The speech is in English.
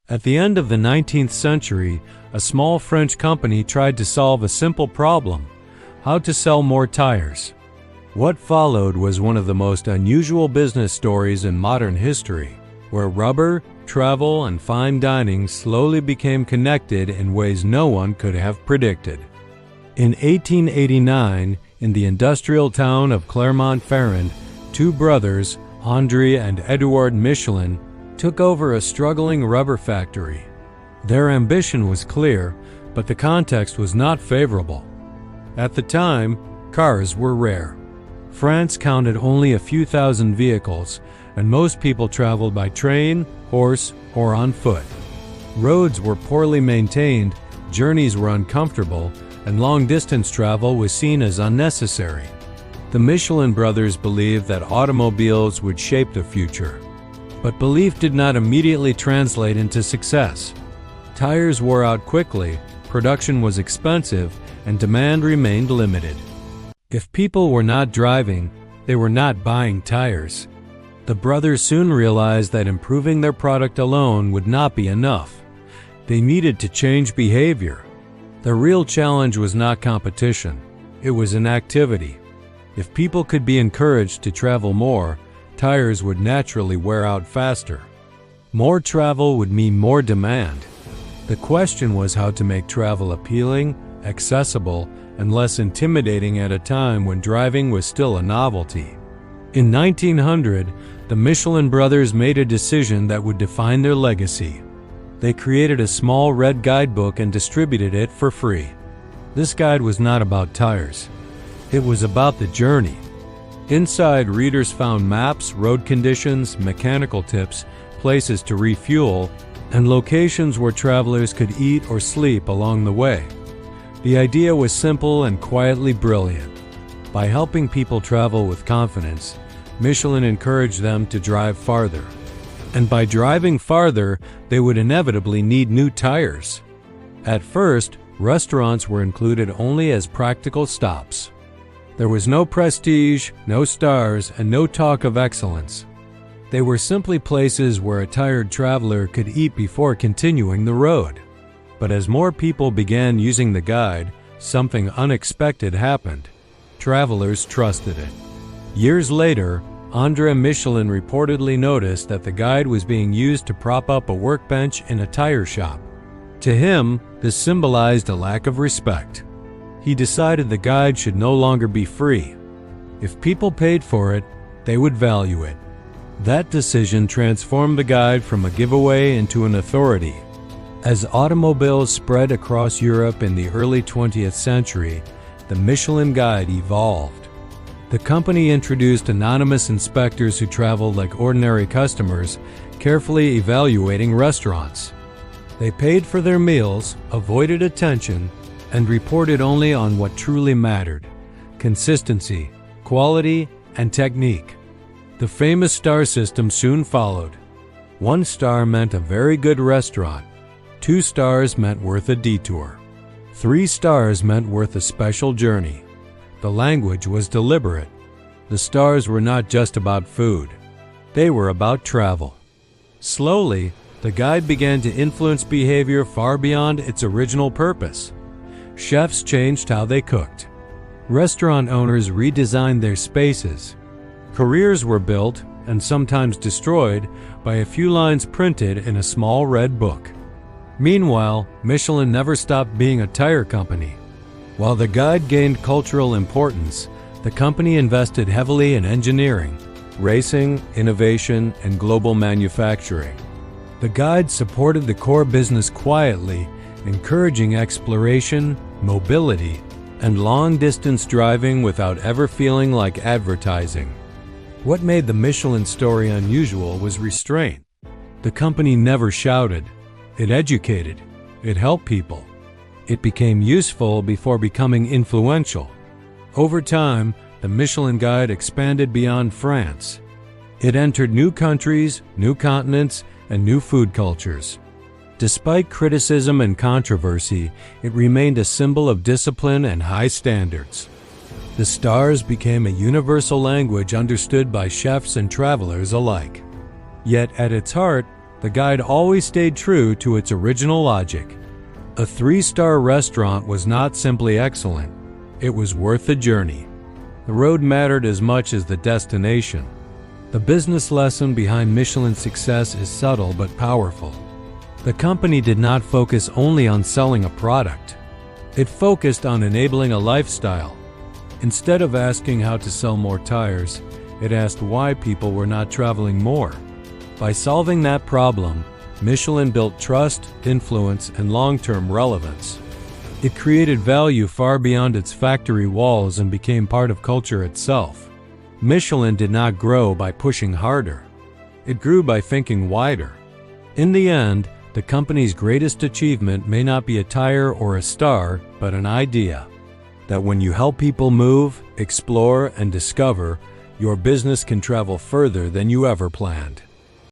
At the end of the 19th century, a small French company tried to solve a simple problem: how to sell more tires. What followed was one of the most unusual business stories in modern history, where rubber, travel, and fine dining slowly became connected in ways no one could have predicted. In 1889, in the industrial town of Clermont-Ferrand, two brothers, André and Edouard Michelin, took over a struggling rubber factory. Their ambition was clear, but the context was not favorable. At the time, cars were rare. France counted only a few thousand vehicles, and most people traveled by train, horse, or on foot. Roads were poorly maintained, journeys were uncomfortable, and long-distance travel was seen as unnecessary. The Michelin brothers believed that automobiles would shape the future. But belief did not immediately translate into success. Tires wore out quickly, production was expensive, and demand remained limited. If people were not driving, they were not buying tires. The brothers soon realized that improving their product alone would not be enough. They needed to change behavior. The real challenge was not competition, it was inactivity. If people could be encouraged to travel more, tires would naturally wear out faster. More travel would mean more demand. The question was how to make travel appealing, accessible, and less intimidating at a time when driving was still a novelty. In 1900, the Michelin brothers made a decision that would define their legacy. They created a small red guidebook and distributed it for free. This guide was not about tires. It was about the journey. Inside, readers found maps, road conditions, mechanical tips, places to refuel, and locations where travelers could eat or sleep along the way. The idea was simple and quietly brilliant. By helping people travel with confidence, Michelin encouraged them to drive farther. And by driving farther, they would inevitably need new tires. At first, restaurants were included only as practical stops. There was no prestige, no stars, and no talk of excellence. They were simply places where a tired traveler could eat before continuing the road. But as more people began using the guide, something unexpected happened. Travelers trusted it. Years later, André Michelin reportedly noticed that the guide was being used to prop up a workbench in a tire shop. To him, this symbolized a lack of respect. He decided the guide should no longer be free. If people paid for it, they would value it. That decision transformed the guide from a giveaway into an authority. As automobiles spread across Europe in the early 20th century, the Michelin Guide evolved. The company introduced anonymous inspectors who traveled like ordinary customers, carefully evaluating restaurants. They paid for their meals, avoided attention, and reported only on what truly mattered: consistency, quality, and technique. The famous star system soon followed. 1 star meant a very good restaurant. 2 stars meant worth a detour. 3 stars meant worth a special journey. The language was deliberate. The stars were not just about food. They were about travel. Slowly, the guide began to influence behavior far beyond its original purpose. Chefs changed how they cooked. Restaurant owners redesigned their spaces. Careers were built, and sometimes destroyed, by a few lines printed in a small red book. Meanwhile, Michelin never stopped being a tire company. While the guide gained cultural importance, the company invested heavily in engineering, racing, innovation, and global manufacturing. The guide supported the core business quietly, encouraging exploration, mobility, and long-distance driving without ever feeling like advertising. What made the Michelin story unusual was restraint. The company never shouted. It educated. It helped people. It became useful before becoming influential. Over time, the Michelin Guide expanded beyond France. It entered new countries, new continents, and new food cultures. Despite criticism and controversy, it remained a symbol of discipline and high standards. The stars became a universal language understood by chefs and travelers alike. Yet at its heart, The guide always stayed true to its original logic. A 3-star restaurant was not simply excellent, it was worth the journey. The road mattered as much as the destination. The business lesson behind Michelin's success is subtle but powerful. The company did not focus only on selling a product. It focused on enabling a lifestyle. Instead of asking how to sell more tires, it asked why people were not traveling more. By solving that problem, Michelin built trust, influence, and long-term relevance. It created value far beyond its factory walls and became part of culture itself. Michelin did not grow by pushing harder. It grew by thinking wider. In the end, the company's greatest achievement may not be a tire or a star, but an idea. That when you help people move, explore, and discover, your business can travel further than you ever planned.